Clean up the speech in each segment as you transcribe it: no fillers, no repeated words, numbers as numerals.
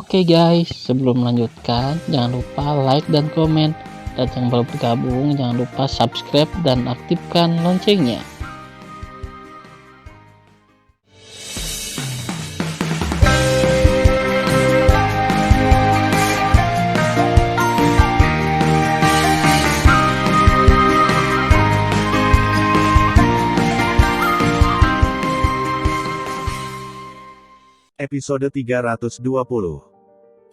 Oke guys, sebelum melanjutkan, jangan lupa like dan komen. Dan yang baru bergabung, jangan lupa subscribe dan aktifkan loncengnya. Episode 320.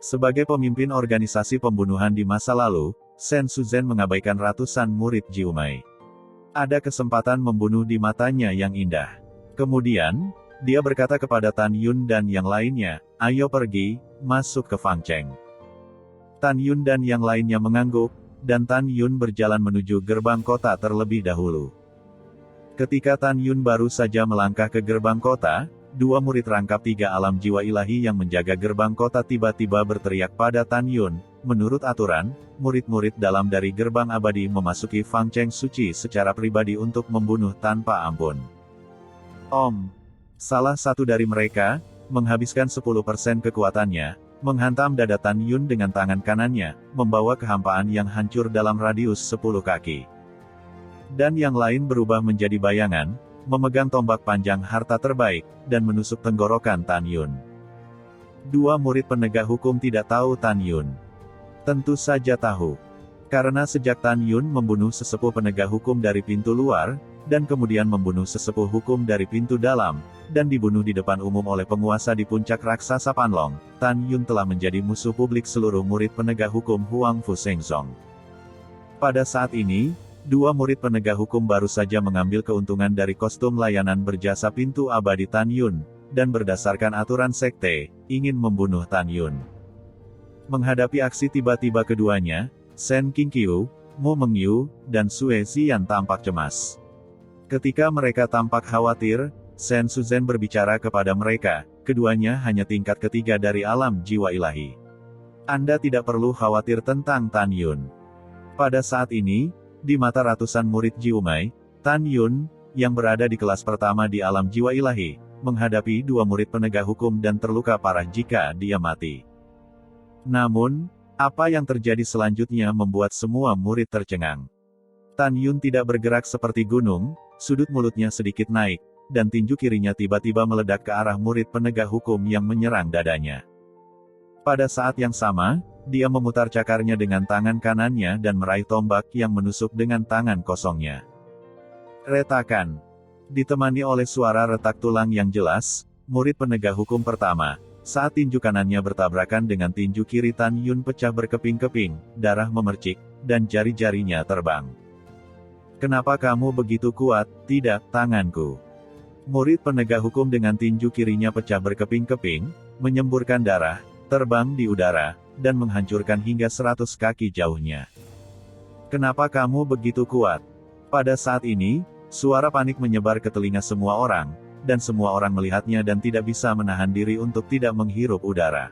Sebagai pemimpin organisasi pembunuhan di masa lalu, Sen Suzhen mengabaikan ratusan murid Jiumai. Ada kesempatan membunuh di matanya yang indah. Kemudian, dia berkata kepada Tan Yun dan yang lainnya, "Ayo pergi, masuk ke Fang Cheng." Tan Yun dan yang lainnya mengangguk, dan Tan Yun berjalan menuju gerbang kota terlebih dahulu. Ketika Tan Yun baru saja melangkah ke gerbang kota, dua murid rangkap tiga alam jiwa ilahi yang menjaga gerbang kota tiba-tiba berteriak pada Tan Yun, "Menurut aturan, murid-murid dalam dari gerbang abadi memasuki Fang Cheng suci secara pribadi untuk membunuh tanpa ampun." Salah satu dari mereka, menghabiskan 10% kekuatannya, menghantam dada Tan Yun dengan tangan kanannya, membawa kehampaan yang hancur dalam radius 10 kaki. Dan yang lain berubah menjadi bayangan, memegang tombak panjang harta terbaik, dan menusuk tenggorokan Tan Yun. Dua murid penegak hukum tidak tahu Tan Yun. Tentu saja tahu. Karena sejak Tan Yun membunuh sesepuh penegak hukum dari pintu luar, dan kemudian membunuh sesepuh hukum dari pintu dalam, dan dibunuh di depan umum oleh penguasa di puncak raksasa Panlong, Tan Yun telah menjadi musuh publik seluruh murid penegak hukum Huang Fu Shengzong. Pada saat ini, dua murid penegak hukum baru saja mengambil keuntungan dari kostum layanan berjasa pintu abadi Tan Yun, dan berdasarkan aturan sekte, ingin membunuh Tan Yun. Menghadapi aksi tiba-tiba keduanya, Sen Qingqiu, Mo Mengyu, dan Sue Ziyan tampak cemas. Ketika mereka tampak khawatir, Sen Suzhen berbicara kepada mereka, keduanya hanya tingkat ketiga dari alam jiwa ilahi. Anda tidak perlu khawatir tentang Tan Yun. Pada saat ini, di mata ratusan murid Jiumai, Tan Yun, yang berada di kelas pertama di alam jiwa ilahi, menghadapi dua murid penegak hukum dan terluka parah jika dia mati. Namun, apa yang terjadi selanjutnya membuat semua murid tercengang. Tan Yun tidak bergerak seperti gunung, sudut mulutnya sedikit naik, dan tinju kirinya tiba-tiba meledak ke arah murid penegak hukum yang menyerang dadanya. Pada saat yang sama, dia memutar cakarnya dengan tangan kanannya dan meraih tombak yang menusuk dengan tangan kosongnya. Retakan. Ditemani oleh suara retak tulang yang jelas, murid penegak hukum pertama, saat tinju kanannya bertabrakan dengan tinju kiri Tan Yun pecah berkeping-keping, darah memercik, dan jari-jarinya terbang. "Kenapa kamu begitu kuat?" "Tidak, tanganku." Murid penegak hukum dengan tinju kirinya pecah berkeping-keping, menyemburkan darah, terbang di udara, dan menghancurkan hingga 100 kaki jauhnya. "Kenapa kamu begitu kuat?" Pada saat ini, suara panik menyebar ke telinga semua orang, dan semua orang melihatnya dan tidak bisa menahan diri untuk tidak menghirup udara.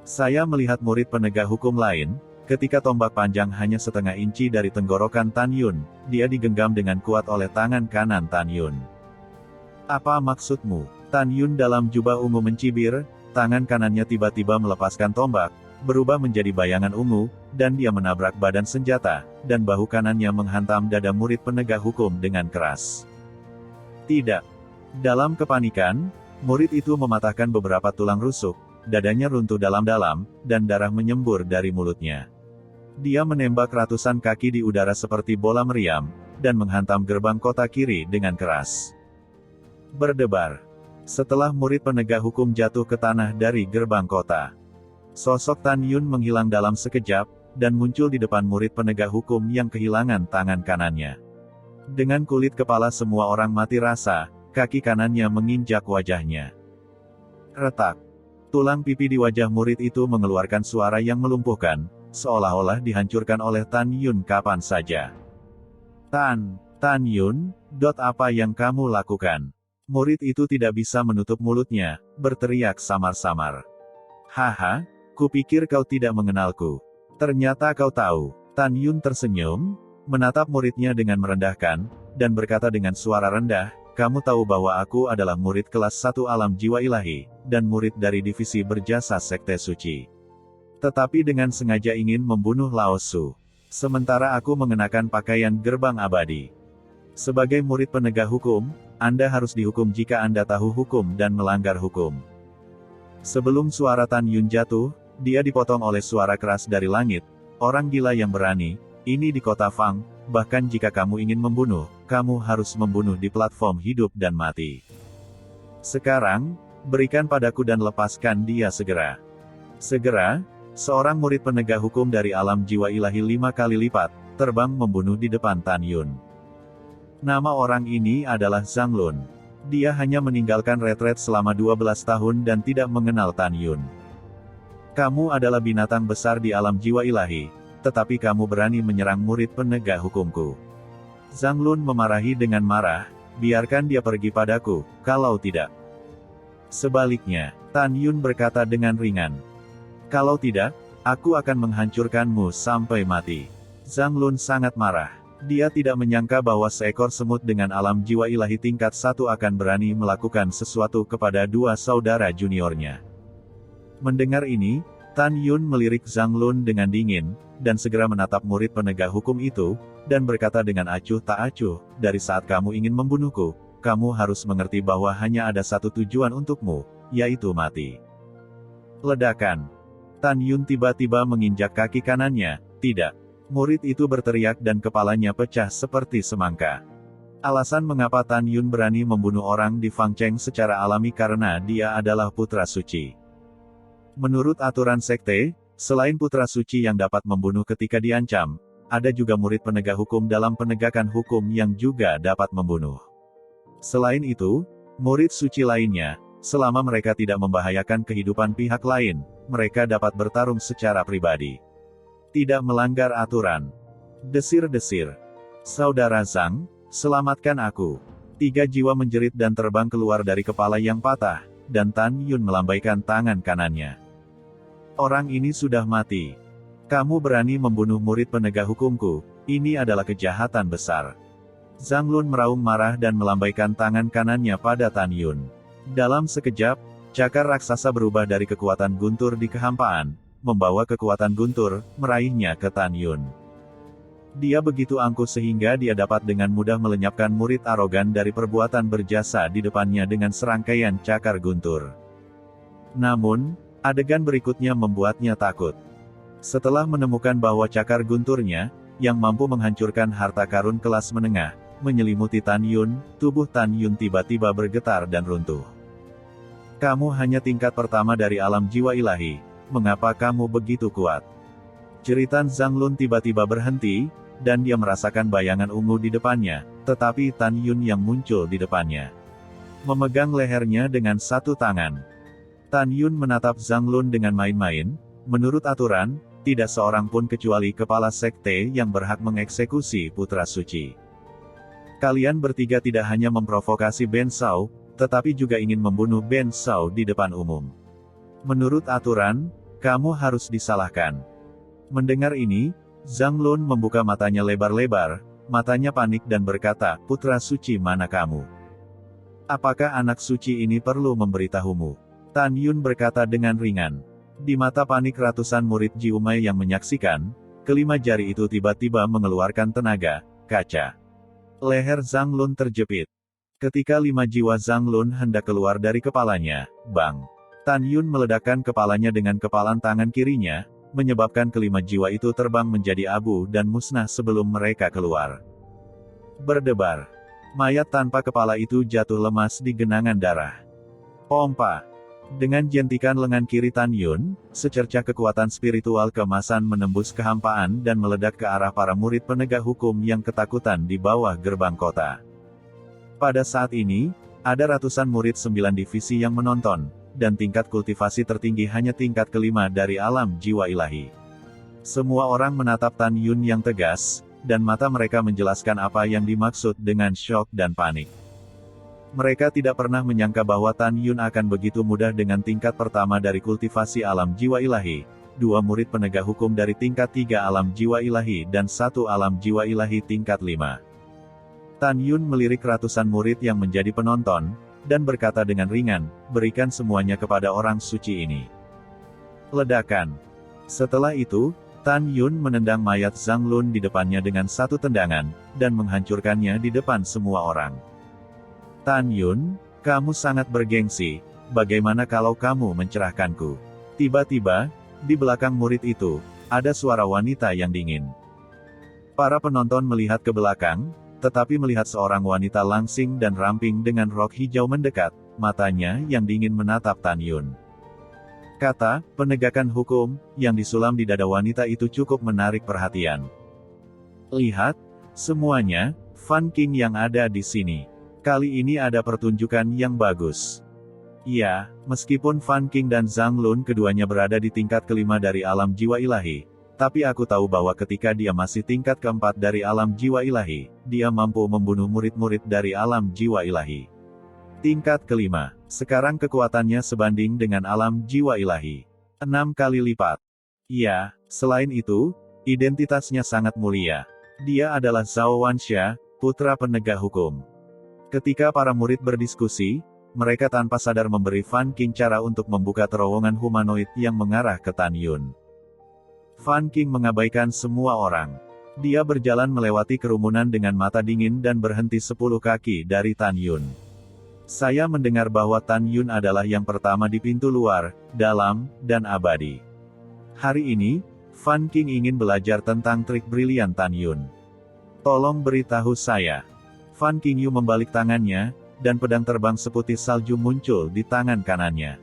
Saya melihat murid penegak hukum lain, ketika tombak panjang hanya setengah inci dari tenggorokan Tan Yun, dia digenggam dengan kuat oleh tangan kanan Tan Yun. "Apa maksudmu?" Tan Yun dalam jubah ungu mencibir, tangan kanannya tiba-tiba melepaskan tombak, berubah menjadi bayangan ungu, dan dia menabrak badan senjata, dan bahu kanannya menghantam dada murid penegak hukum dengan keras. "Tidak." Dalam kepanikan, murid itu mematahkan beberapa tulang rusuk, dadanya runtuh dalam-dalam, dan darah menyembur dari mulutnya. Dia menembak ratusan kaki di udara seperti bola meriam, dan menghantam gerbang kota kiri dengan keras. Berdebar. Setelah murid penegak hukum jatuh ke tanah dari gerbang kota, sosok Tan Yun menghilang dalam sekejap, dan muncul di depan murid penegak hukum yang kehilangan tangan kanannya. Dengan kulit kepala semua orang mati rasa, kaki kanannya menginjak wajahnya. Retak. Tulang pipi di wajah murid itu mengeluarkan suara yang melumpuhkan, seolah-olah dihancurkan oleh Tan Yun kapan saja. Tan Yun, apa yang kamu lakukan?" Murid itu tidak bisa menutup mulutnya, berteriak samar-samar. "Haha, kupikir kau tidak mengenalku. Ternyata kau tahu." Tan Yun tersenyum, menatap muridnya dengan merendahkan, dan berkata dengan suara rendah, kamu tahu bahwa aku adalah murid kelas 1 alam jiwa ilahi, dan murid dari divisi berjasa Sekte Suci. Tetapi dengan sengaja ingin membunuh Lao Su. Sementara aku mengenakan pakaian gerbang abadi. Sebagai murid penegak hukum, Anda harus dihukum jika Anda tahu hukum dan melanggar hukum. Sebelum suara Tan Yun jatuh, dia dipotong oleh suara keras dari langit. Orang gila yang berani, ini di kota Fang, bahkan jika kamu ingin membunuh, kamu harus membunuh di platform hidup dan mati. Sekarang, berikan padaku dan lepaskan dia segera. Segera, seorang murid penegak hukum dari alam jiwa ilahi 5 kali lipat, terbang membunuh di depan Tan Yun. Nama orang ini adalah Zhang Lun. Dia hanya meninggalkan retret selama 12 tahun dan tidak mengenal Tan Yun. Kamu adalah binatang besar di alam jiwa ilahi, tetapi kamu berani menyerang murid penegak hukumku. Zhang Lun memarahi dengan marah, biarkan dia pergi padaku, kalau tidak. Sebaliknya, Tan Yun berkata dengan ringan. Kalau tidak, aku akan menghancurkanmu sampai mati. Zhang Lun sangat marah. Dia tidak menyangka bahwa seekor semut dengan alam jiwa ilahi tingkat 1 akan berani melakukan sesuatu kepada dua saudara juniornya. Mendengar ini, Tan Yun melirik Zhang Lun dengan dingin, dan segera menatap murid penegak hukum itu, dan berkata dengan acuh tak acuh, dari saat kamu ingin membunuhku, kamu harus mengerti bahwa hanya ada satu tujuan untukmu, yaitu mati. Ledakan. Tan Yun tiba-tiba menginjak kaki kanannya, tidak. Murid itu berteriak dan kepalanya pecah seperti semangka. Alasan mengapa Tan Yun berani membunuh orang di Fang Cheng secara alami karena dia adalah putra suci. Menurut aturan sekte, selain putra suci yang dapat membunuh ketika diancam, ada juga murid penegak hukum dalam penegakan hukum yang juga dapat membunuh. Selain itu, murid suci lainnya, selama mereka tidak membahayakan kehidupan pihak lain, mereka dapat bertarung secara pribadi. Tidak melanggar aturan. Desir-desir. Saudara Zhang, selamatkan aku. 3 jiwa menjerit dan terbang keluar dari kepala yang patah, dan Tan Yun melambaikan tangan kanannya. Orang ini sudah mati. Kamu berani membunuh murid penegak hukumku, ini adalah kejahatan besar. Zhang Lun meraung marah dan melambaikan tangan kanannya pada Tan Yun. Dalam sekejap, cakar raksasa berubah dari kekuatan guntur di kehampaan, membawa kekuatan guntur, meraihnya ke Tan Yun. Dia begitu angkuh sehingga dia dapat dengan mudah melenyapkan murid arogan dari perbuatan berjasa di depannya dengan serangkaian cakar guntur. Namun, adegan berikutnya membuatnya takut. Setelah menemukan bahwa cakar gunturnya, yang mampu menghancurkan harta karun kelas menengah, menyelimuti Tan Yun, tubuh Tan Yun tiba-tiba bergetar dan runtuh. Kamu hanya tingkat pertama dari alam jiwa ilahi, mengapa kamu begitu kuat? Jeritan Zhang Lun tiba-tiba berhenti, dan dia merasakan bayangan ungu di depannya, tetapi Tan Yun yang muncul di depannya. Memegang lehernya dengan satu tangan. Tan Yun menatap Zhang Lun dengan main-main, menurut aturan, tidak seorang pun kecuali kepala sekte yang berhak mengeksekusi putra suci. Kalian bertiga tidak hanya memprovokasi Ben Shao, tetapi juga ingin membunuh Ben Shao di depan umum. Menurut aturan, kamu harus disalahkan. Mendengar ini, Zhang Lun membuka matanya lebar-lebar, matanya panik dan berkata, putra suci mana kamu? Apakah anak suci ini perlu memberitahumu? Tan Yun berkata dengan ringan. Di mata panik ratusan murid Jiumai yang menyaksikan, kelima jari itu tiba-tiba mengeluarkan tenaga, kaca. Leher Zhang Lun terjepit. Ketika 5 jiwa Zhang Lun hendak keluar dari kepalanya, bang! Tan Yun meledakkan kepalanya dengan kepalan tangan kirinya, menyebabkan kelima jiwa itu terbang menjadi abu dan musnah sebelum mereka keluar. Berdebar. Mayat tanpa kepala itu jatuh lemas di genangan darah. Pompa. Dengan jentikan lengan kiri Tan Yun, secercah kekuatan spiritual keemasan menembus kehampaan dan meledak ke arah para murid penegak hukum yang ketakutan di bawah gerbang kota. Pada saat ini, ada ratusan murid 9 divisi yang menonton, dan tingkat kultivasi tertinggi hanya tingkat kelima dari alam jiwa ilahi. Semua orang menatap Tan Yun yang tegas, dan mata mereka menjelaskan apa yang dimaksud dengan syok dan panik. Mereka tidak pernah menyangka bahwa Tan Yun akan begitu mudah dengan tingkat pertama dari kultivasi alam jiwa ilahi, 2 murid penegak hukum dari tingkat 3 alam jiwa ilahi dan 1 alam jiwa ilahi tingkat 5. Tan Yun melirik ratusan murid yang menjadi penonton, dan berkata dengan ringan, berikan semuanya kepada orang suci ini. Ledakan. Setelah itu, Tan Yun menendang mayat Zhang Lun di depannya dengan satu tendangan, dan menghancurkannya di depan semua orang. Tan Yun, kamu sangat bergengsi, bagaimana kalau kamu mencerahkanku? Tiba-tiba, di belakang murid itu, ada suara wanita yang dingin. Para penonton melihat ke belakang, tetapi melihat seorang wanita langsing dan ramping dengan rok hijau mendekat, matanya yang dingin menatap Tan Yun. Kata, penegakan hukum, yang disulam di dada wanita itu cukup menarik perhatian. Lihat, semuanya, Fan King yang ada di sini. Kali ini ada pertunjukan yang bagus. Ya, meskipun Fan King dan Zhang Lun keduanya berada di tingkat kelima dari alam jiwa ilahi, tapi aku tahu bahwa ketika dia masih tingkat keempat dari alam jiwa ilahi, dia mampu membunuh murid-murid dari alam jiwa ilahi. Tingkat kelima, sekarang kekuatannya sebanding dengan alam jiwa ilahi. 6 kali lipat. Ya, selain itu, identitasnya sangat mulia. Dia adalah Zhao Wanxia, putra penegak hukum. Ketika para murid berdiskusi, mereka tanpa sadar memberi Fan King cara untuk membuka terowongan humanoid yang mengarah ke Tan Yun. Fan King mengabaikan semua orang. Dia berjalan melewati kerumunan dengan mata dingin dan berhenti 10 kaki dari Tan Yun. Saya mendengar bahwa Tan Yun adalah yang pertama di pintu luar, dalam, dan abadi. Hari ini, Fan King ingin belajar tentang trik brilian Tan Yun. Tolong beritahu saya. Fan King Yu membalik tangannya, dan pedang terbang seputih salju muncul di tangan kanannya.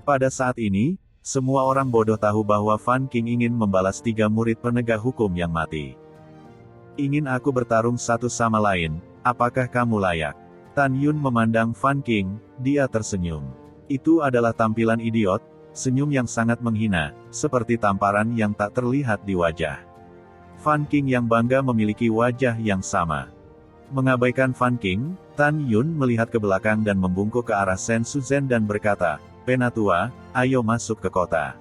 Pada saat ini, semua orang bodoh tahu bahwa Fan King ingin membalas 3 murid penegak hukum yang mati. Ingin aku bertarung satu sama lain, apakah kamu layak? Tan Yun memandang Fan King, dia tersenyum. Itu adalah tampilan idiot, senyum yang sangat menghina, seperti tamparan yang tak terlihat di wajah. Fan King yang bangga memiliki wajah yang sama. Mengabaikan Fan King, Tan Yun melihat ke belakang dan membungkuk ke arah Sen Suzhen dan berkata, Penatua, ayo masuk ke kota.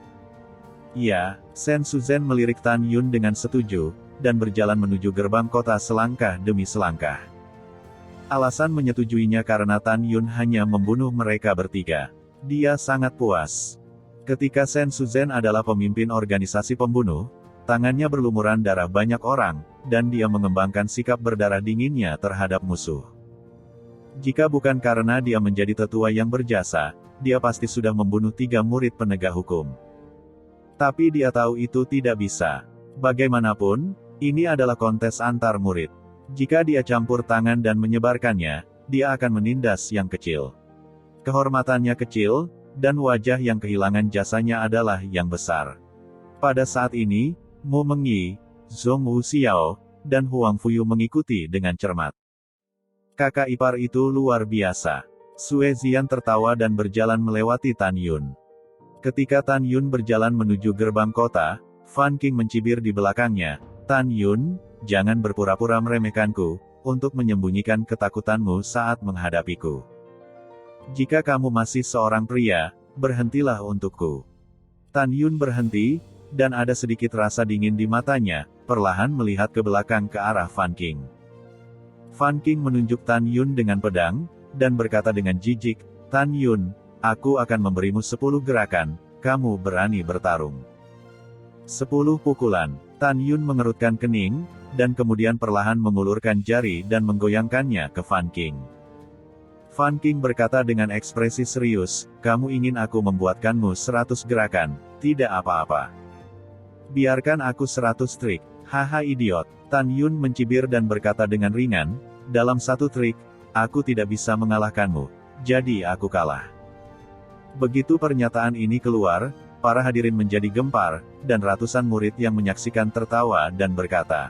Ya, Sen Suzhen melirik Tan Yun dengan setuju, dan berjalan menuju gerbang kota selangkah demi selangkah. Alasan menyetujuinya karena Tan Yun hanya membunuh mereka bertiga. Dia sangat puas. Ketika Sen Suzhen adalah pemimpin organisasi pembunuh, tangannya berlumuran darah banyak orang, dan dia mengembangkan sikap berdarah dinginnya terhadap musuh. Jika bukan karena dia menjadi tetua yang berjasa, dia pasti sudah membunuh 3 murid penegak hukum. Tapi dia tahu itu tidak bisa. Bagaimanapun, ini adalah kontes antar murid. Jika dia campur tangan dan menyebarkannya, dia akan menindas yang kecil. Kehormatannya kecil, dan wajah yang kehilangan jasanya adalah yang besar. Pada saat ini, Mu Mengyi, Zhong Wuxiao, dan Huang Fuyu mengikuti dengan cermat. Kakak ipar itu luar biasa. Sue Zian tertawa dan berjalan melewati Tan Yun. Ketika Tan Yun berjalan menuju gerbang kota, Fan King mencibir di belakangnya, Tan Yun, jangan berpura-pura meremehkanku, untuk menyembunyikan ketakutanmu saat menghadapiku. Jika kamu masih seorang pria, berhentilah untukku. Tan Yun berhenti, dan ada sedikit rasa dingin di matanya, perlahan melihat ke belakang ke arah Fan King. Fan King menunjuk Tan Yun dengan pedang, dan berkata dengan jijik, Tan Yun, aku akan memberimu 10 gerakan, kamu berani bertarung. 10 pukulan. Tan Yun mengerutkan kening, dan kemudian perlahan mengulurkan jari dan menggoyangkannya ke Fan King. Fan King berkata dengan ekspresi serius, kamu ingin aku membuatkanmu 100 gerakan, tidak apa-apa. Biarkan aku 100 trik, haha idiot. Tan Yun mencibir dan berkata dengan ringan, dalam 1 trik, aku tidak bisa mengalahkanmu, jadi aku kalah. Begitu pernyataan ini keluar, para hadirin menjadi gempar, dan ratusan murid yang menyaksikan tertawa dan berkata,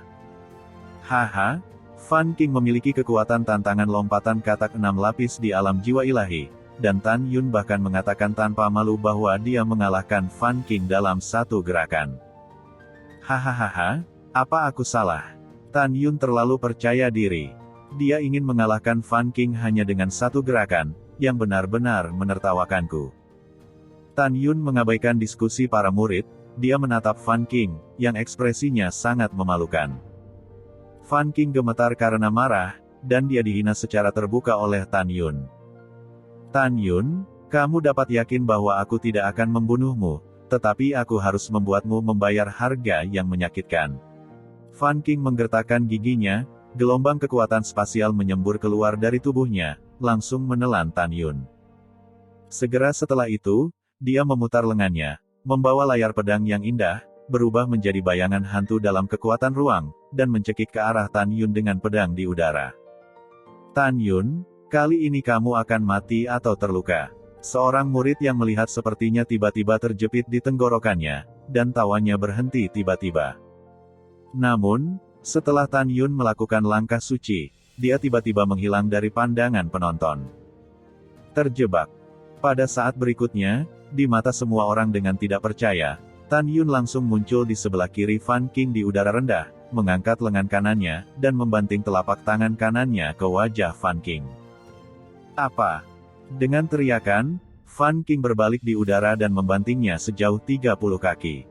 haha, Fan King memiliki kekuatan tantangan lompatan katak 6 lapis di alam jiwa ilahi, dan Tan Yun bahkan mengatakan tanpa malu bahwa dia mengalahkan Fan King dalam 1 gerakan. Hahaha, apa aku salah? Tan Yun terlalu percaya diri. Dia ingin mengalahkan Fan King hanya dengan 1 gerakan, yang benar-benar menertawakanku. Tan Yun mengabaikan diskusi para murid, dia menatap Fan King, yang ekspresinya sangat memalukan. Fan King gemetar karena marah, dan dia dihina secara terbuka oleh Tan Yun. Tan Yun, kamu dapat yakin bahwa aku tidak akan membunuhmu, tetapi aku harus membuatmu membayar harga yang menyakitkan. Fan King menggertakkan giginya, gelombang kekuatan spasial menyembur keluar dari tubuhnya, langsung menelan Tan Yun. Segera setelah itu, dia memutar lengannya, membawa layar pedang yang indah, berubah menjadi bayangan hantu dalam kekuatan ruang, dan mencekik ke arah Tan Yun dengan pedang di udara. Tan Yun, kali ini kamu akan mati atau terluka. Seorang murid yang melihat sepertinya tiba-tiba terjepit di tenggorokannya, dan tawanya berhenti tiba-tiba. Namun, setelah Tan Yun melakukan langkah suci, dia tiba-tiba menghilang dari pandangan penonton. Terjebak. Pada saat berikutnya, di mata semua orang dengan tidak percaya, Tan Yun langsung muncul di sebelah kiri Fan King di udara rendah, mengangkat lengan kanannya, dan membanting telapak tangan kanannya ke wajah Fan King. Apa? Dengan teriakan, Fan King berbalik di udara dan membantingnya sejauh 30 kaki.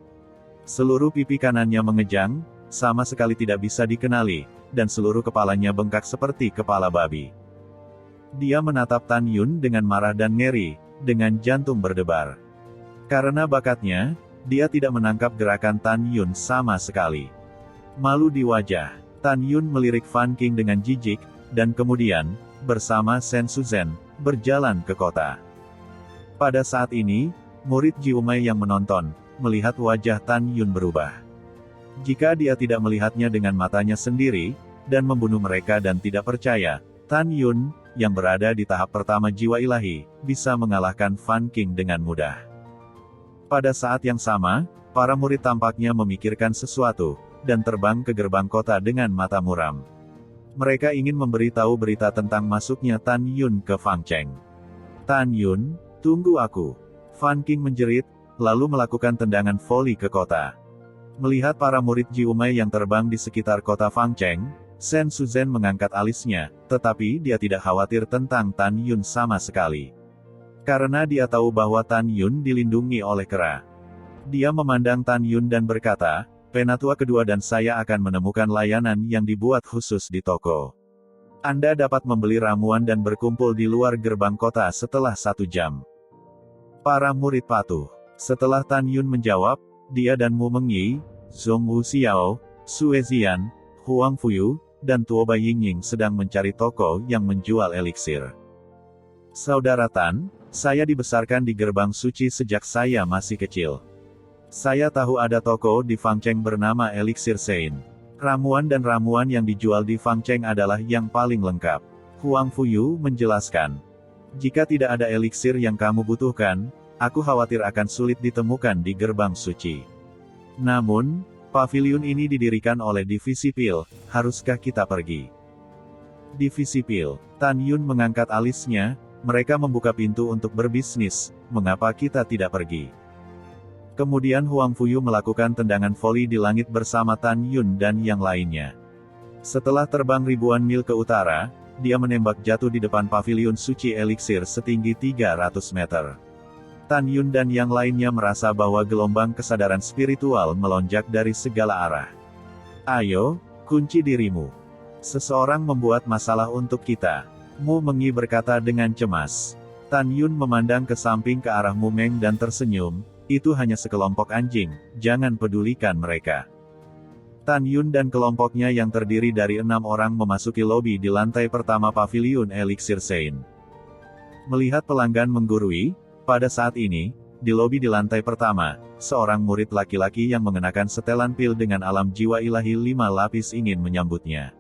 Seluruh pipi kanannya mengejang, sama sekali tidak bisa dikenali, dan seluruh kepalanya bengkak seperti kepala babi. Dia menatap Tan Yun dengan marah dan ngeri, dengan jantung berdebar. Karena bakatnya, dia tidak menangkap gerakan Tan Yun sama sekali. Malu di wajah, Tan Yun melirik Fan King dengan jijik, dan kemudian, bersama Shen Suzhen, berjalan ke kota. Pada saat ini, murid Ji Umai yang menonton, melihat wajah Tan Yun berubah. Jika dia tidak melihatnya dengan matanya sendiri, dan membunuh mereka dan tidak percaya, Tan Yun, yang berada di tahap pertama jiwa ilahi, bisa mengalahkan Fan King dengan mudah. Pada saat yang sama, para murid tampaknya memikirkan sesuatu, dan terbang ke gerbang kota dengan mata muram. Mereka ingin memberitahu berita tentang masuknya Tan Yun ke Fangcheng. Tan Yun, tunggu aku. Fan King menjerit, lalu melakukan tendangan voli ke kota. Melihat para murid Ji Umai yang terbang di sekitar kota Fangcheng, Shen Suzhen mengangkat alisnya, tetapi dia tidak khawatir tentang Tan Yun sama sekali. Karena dia tahu bahwa Tan Yun dilindungi oleh kera. Dia memandang Tan Yun dan berkata, Penatua kedua dan saya akan menemukan layanan yang dibuat khusus di toko. Anda dapat membeli ramuan dan berkumpul di luar gerbang kota setelah 1 jam. Para murid patuh. Setelah Tan Yun menjawab, dia dan Mu Mengyi, Zhong Wuxiao, Sue Zian, Huang Fuyu, dan Tuo Bai Yingying sedang mencari toko yang menjual eliksir. Saudara Tan, saya dibesarkan di gerbang suci sejak saya masih kecil. Saya tahu ada toko di Fangcheng bernama Elixir Sein. Ramuan dan ramuan yang dijual di Fangcheng adalah yang paling lengkap. Huang Fuyu menjelaskan. Jika tidak ada eliksir yang kamu butuhkan, aku khawatir akan sulit ditemukan di gerbang suci. Namun, pavilion ini didirikan oleh Divisi Pil, haruskah kita pergi? Divisi Pil. Tan Yun mengangkat alisnya, mereka membuka pintu untuk berbisnis, mengapa kita tidak pergi? Kemudian Huang Fuyu melakukan tendangan voli di langit bersama Tan Yun dan yang lainnya. Setelah terbang ribuan mil ke utara, dia menembak jatuh di depan pavilion suci eliksir setinggi 300 meter. Tan Yun dan yang lainnya merasa bahwa gelombang kesadaran spiritual melonjak dari segala arah. Ayo, kunci dirimu. Seseorang membuat masalah untuk kita. Mu Mengyi berkata dengan cemas. Tan Yun memandang ke samping ke arah Mu Meng dan tersenyum. Itu hanya sekelompok anjing, jangan pedulikan mereka. Tan Yun dan kelompoknya yang terdiri dari 6 orang memasuki lobi di lantai pertama pavilion Elixir Sein. Melihat pelanggan menggurui, pada saat ini, di lobi di lantai pertama, seorang murid laki-laki yang mengenakan setelan pil dengan alam jiwa ilahi 5 lapis ingin menyambutnya.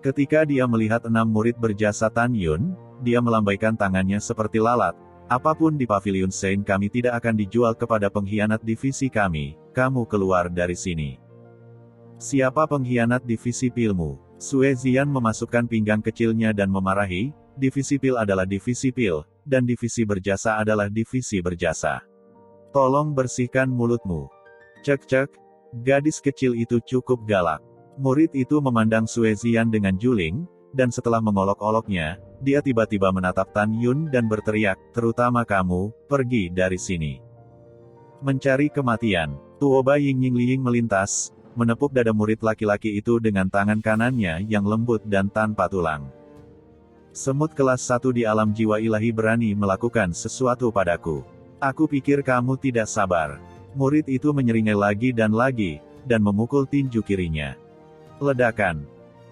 Ketika dia melihat 6 murid berjasa Tan Yun, dia melambaikan tangannya seperti lalat. Apapun di pavilion Sein kami tidak akan dijual kepada pengkhianat divisi kami, kamu keluar dari sini. Siapa pengkhianat divisi pilmu? Sue Zian memasukkan pinggang kecilnya dan memarahi, divisi pil adalah divisi pil, dan divisi berjasa adalah divisi berjasa. Tolong bersihkan mulutmu. Cek-cek, gadis kecil itu cukup galak. Murid itu memandang Sue Zian dengan juling, dan setelah mengolok-oloknya, dia tiba-tiba menatap Tan Yun dan berteriak, terutama kamu, pergi dari sini. Mencari kematian. Tuo Bai Yingying melintas, menepuk dada murid laki-laki itu dengan tangan kanannya yang lembut dan tanpa tulang. Semut kelas 1 di alam jiwa ilahi berani melakukan sesuatu padaku. Aku pikir kamu tidak sabar. Murid itu menyeringai lagi, dan memukul tinju kirinya. Ledakan.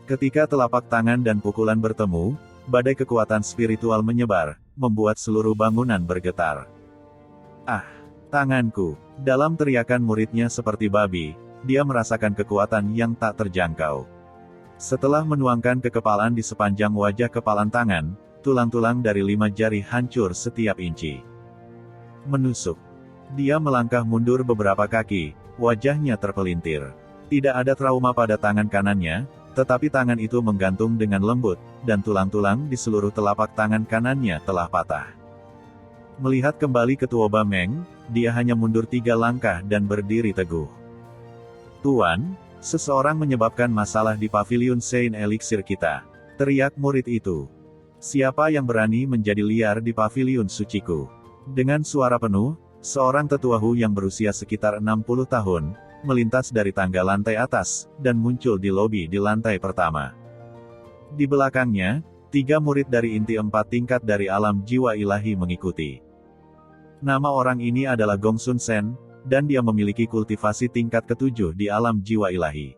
Ketika telapak tangan dan pukulan bertemu, badai kekuatan spiritual menyebar, membuat seluruh bangunan bergetar. Ah, tanganku! Dalam teriakan muridnya seperti babi, dia merasakan kekuatan yang tak terjangkau. Setelah menuangkan kekepalan di sepanjang wajah kepalan tangan, tulang-tulang dari 5 jari hancur setiap inci. Menusuk. Dia melangkah mundur beberapa kaki, wajahnya terpelintir. Tidak ada trauma pada tangan kanannya, tetapi tangan itu menggantung dengan lembut, dan tulang-tulang di seluruh telapak tangan kanannya telah patah. Melihat kembali ke Tuoba Meng, dia hanya mundur 3 langkah dan berdiri teguh. Tuan, seseorang menyebabkan masalah di pavilion Saint Elixir kita. Teriak murid itu. Siapa yang berani menjadi liar di pavilion suciku? Dengan suara penuh, seorang tetua Hu yang berusia sekitar 60 tahun, melintas dari tangga lantai atas, dan muncul di lobi di lantai pertama. Di belakangnya, 3 murid dari inti 4 tingkat dari alam jiwa ilahi mengikuti. Nama orang ini adalah Gong Sun Sen, dan dia memiliki kultivasi tingkat ke-7 di alam jiwa ilahi.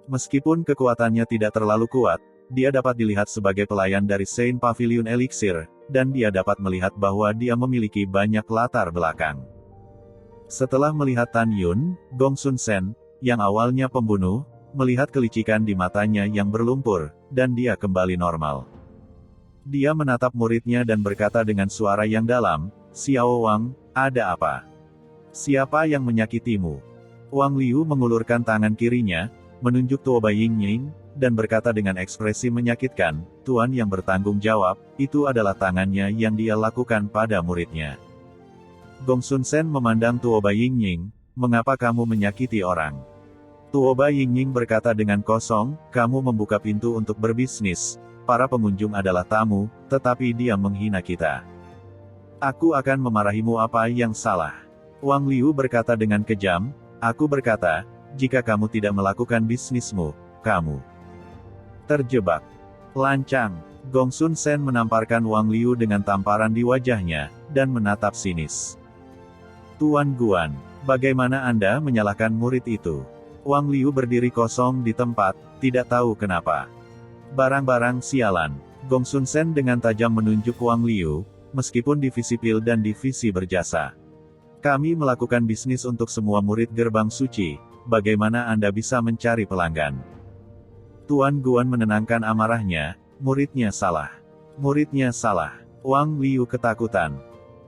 Meskipun kekuatannya tidak terlalu kuat, dia dapat dilihat sebagai pelayan dari Saint Pavilion Elixir, dan dia dapat melihat bahwa dia memiliki banyak latar belakang. Setelah melihat Tan Yun, Gong Sun Sen, yang awalnya pembunuh, melihat kelicikan di matanya yang berlumpur, dan dia kembali normal. Dia menatap muridnya dan berkata dengan suara yang dalam, "Xiao Wang, ada apa? Siapa yang menyakitimu?" Wang Liu mengulurkan tangan kirinya, menunjuk Tuoba Yingying, dan berkata dengan ekspresi menyakitkan, "Tuan yang bertanggung jawab, itu adalah tangannya yang dia lakukan pada muridnya." Gong Sun Sen memandang Tuoba Yingying, "Mengapa kamu menyakiti orang?" Tuoba Yingying berkata dengan kosong, "Kamu membuka pintu untuk berbisnis. Para pengunjung adalah tamu, tetapi dia menghina kita. Aku akan memarahimu apa yang salah." Wang Liu berkata dengan kejam, "Aku berkata, jika kamu tidak melakukan bisnismu, kamu terjebak." Lancang. Gong Sun Sen menamparkan Wang Liu dengan tamparan di wajahnya, dan menatap sinis. "Tuan Guan, bagaimana Anda menyalahkan murid itu?" Wang Liu berdiri kosong di tempat, tidak tahu kenapa. "Barang-barang sialan." Gong Sun Sen dengan tajam menunjuk Wang Liu, "Meskipun divisi pil dan divisi berjasa, kami melakukan bisnis untuk semua murid gerbang suci, bagaimana Anda bisa mencari pelanggan?" Tuan Guan menenangkan amarahnya, "Muridnya salah. Muridnya salah." Wang Liu ketakutan.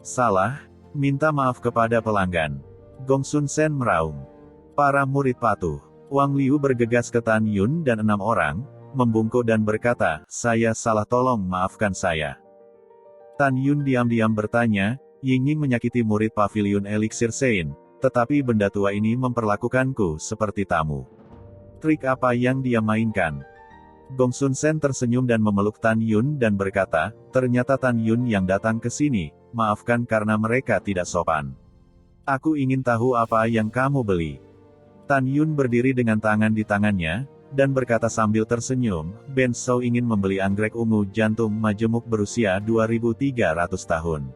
"Salah? Minta maaf kepada pelanggan." Gong Sun Sen meraung. Para murid patuh. Wang Liu bergegas ke Tan Yun dan 6 orang, membungkuk dan berkata, "Saya salah, tolong maafkan saya." Tan Yun diam-diam bertanya, "Yingying menyakiti murid pavilion Elixir Saint, tetapi benda tua ini memperlakukanku seperti tamu. Trik apa yang dia mainkan?" Gong Sun Sen tersenyum dan memeluk Tan Yun dan berkata, "Ternyata Tan Yun yang datang ke sini, maafkan karena mereka tidak sopan. Aku ingin tahu apa yang kamu beli." Tan Yun berdiri dengan tangan di tangannya, dan berkata sambil tersenyum, "Ben Shou ingin membeli anggrek ungu jantung majemuk berusia 2300 tahun.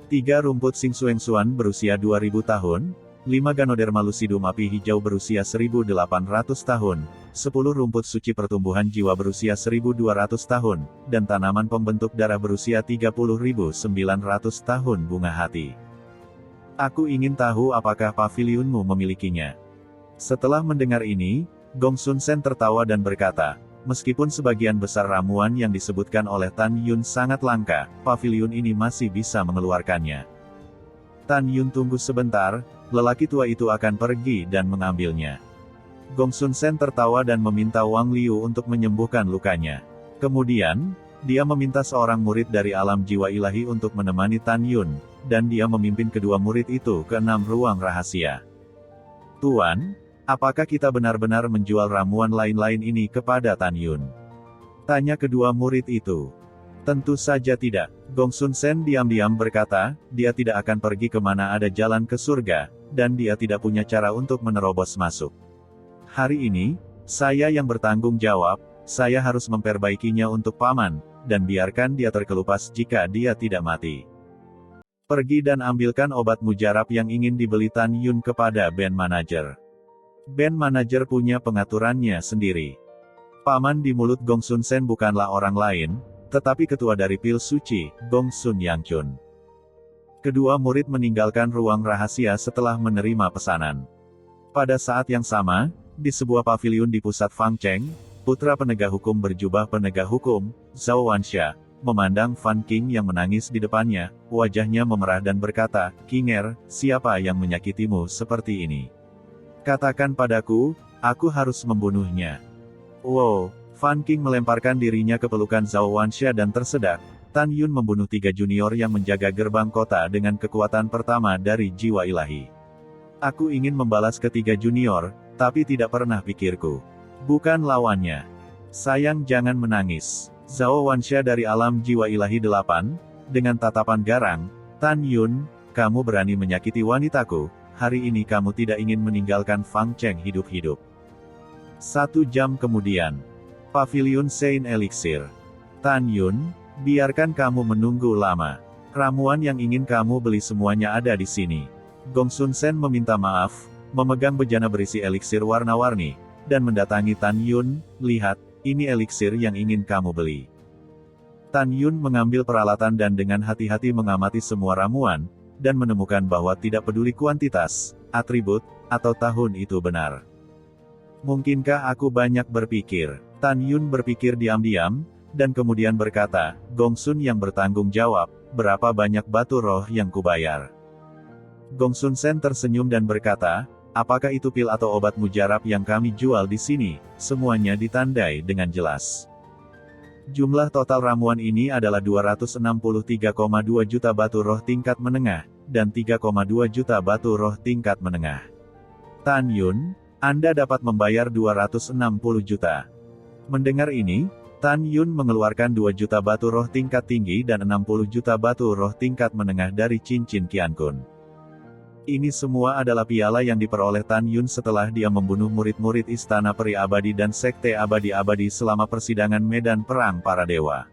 3 rumput Xingsuengsuan berusia 2000 tahun, 5 Ganoderma lucidum api hijau berusia 1800 tahun, 10 rumput suci pertumbuhan jiwa berusia 1200 tahun, dan tanaman pembentuk darah berusia 30.900 tahun bunga hati. Aku ingin tahu apakah pavilionmu memilikinya." Setelah mendengar ini, Gong Sun Sen tertawa dan berkata, "Meskipun sebagian besar ramuan yang disebutkan oleh Tan Yun sangat langka, pavilion ini masih bisa mengeluarkannya." Tan Yun tunggu sebentar, lelaki tua itu akan pergi dan mengambilnya. Gong Sun Sen tertawa dan meminta Wang Liu untuk menyembuhkan lukanya. Kemudian, dia meminta seorang murid dari alam jiwa ilahi untuk menemani Tan Yun, dan dia memimpin kedua murid itu ke 6 ruang rahasia. "Tuan, apakah kita benar-benar menjual ramuan lain-lain ini kepada Tan Yun?" tanya kedua murid itu. "Tentu saja tidak." Gong Sun Sen diam-diam berkata, "Dia tidak akan pergi kemana ada jalan ke surga, dan dia tidak punya cara untuk menerobos masuk." Hari ini, saya yang bertanggung jawab, saya harus memperbaikinya untuk paman, dan biarkan dia terkelupas jika dia tidak mati. Pergi dan ambilkan obat mujarab yang ingin dibeli Tan Yun kepada band manager. Band manager punya pengaturannya sendiri. Paman di mulut Gong Sun Sen bukanlah orang lain, tetapi ketua dari pil suci, Gong Sun Yang Chun. Kedua murid meninggalkan ruang rahasia setelah menerima pesanan. Pada saat yang sama, di sebuah paviliun di pusat Fang Cheng, putra penegak hukum berjubah penegak hukum, Zhao Wansha, memandang Fan King yang menangis di depannya, wajahnya memerah dan berkata, "Kinger, siapa yang menyakitimu seperti ini? Katakan padaku, aku harus membunuhnya." Wow, Fan King melemparkan dirinya ke pelukan Zhao Wansha dan tersedak. Tan Yun membunuh 3 junior yang menjaga gerbang kota dengan kekuatan pertama dari jiwa ilahi. Aku ingin membalas ketiga junior, tapi tidak pernah pikirku. Bukan lawannya. Sayang, jangan menangis. Zhao Wansha dari alam jiwa ilahi 8, dengan tatapan garang, "Tan Yun, kamu berani menyakiti wanitaku, hari ini kamu tidak ingin meninggalkan Fang Cheng hidup-hidup." 1 jam kemudian. Paviliun Saint Elixir. "Tan Yun, biarkan kamu menunggu lama. Ramuan yang ingin kamu beli semuanya ada di sini." Gong Sun Sen meminta maaf, memegang bejana berisi eliksir warna-warni, dan mendatangi Tan Yun, "Lihat, ini eliksir yang ingin kamu beli." Tan Yun mengambil peralatan dan dengan hati-hati mengamati semua ramuan, dan menemukan bahwa tidak peduli kuantitas, atribut, atau tahun itu benar. "Mungkinkah aku banyak berpikir?" Tan Yun berpikir diam-diam, dan kemudian berkata, "Gong Sun yang bertanggung jawab, berapa banyak batu roh yang kubayar?" Gong Sun Sen tersenyum dan berkata, "Apakah itu pil atau obat mujarab yang kami jual di sini?" Semuanya ditandai dengan jelas. Jumlah total ramuan ini adalah 263,2 juta batu roh tingkat menengah, dan 3,2 juta batu roh tingkat menengah. "Tan Yun, Anda dapat membayar 260 juta. Mendengar ini, Tan Yun mengeluarkan 2 juta batu roh tingkat tinggi dan 60 juta batu roh tingkat menengah dari cincin Qian Kun. Ini semua adalah piala yang diperoleh Tan Yun setelah dia membunuh murid-murid Istana Peri Abadi dan Sekte Abadi-Abadi selama persidangan medan perang para dewa.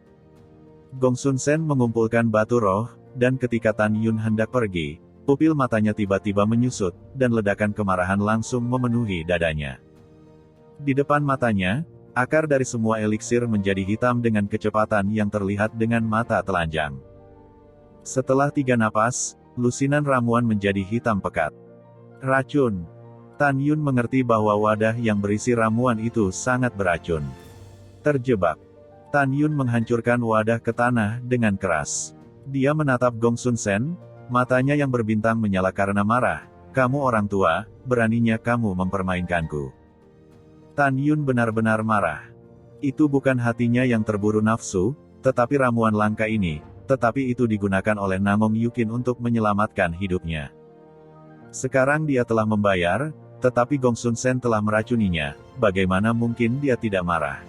Gong Sun Sen mengumpulkan batu roh, dan ketika Tan Yun hendak pergi, pupil matanya tiba-tiba menyusut, dan ledakan kemarahan langsung memenuhi dadanya. Di depan matanya, akar dari semua eliksir menjadi hitam dengan kecepatan yang terlihat dengan mata telanjang. Setelah 3 napas, lusinan ramuan menjadi hitam pekat. Racun. Tan Yun mengerti bahwa wadah yang berisi ramuan itu sangat beracun. Terjebak. Tan Yun menghancurkan wadah ke tanah dengan keras. Dia menatap Gong Sun Sen, matanya yang berbintang menyala karena marah. "Kamu orang tua, beraninya kamu mempermainkanku." Tan Yun benar-benar marah. Itu bukan hatinya yang terburu nafsu, tetapi ramuan langka ini, tetapi itu digunakan oleh Namong Yukin untuk menyelamatkan hidupnya. Sekarang dia telah membayar, tetapi Gong Sun Sen telah meracuninya, bagaimana mungkin dia tidak marah?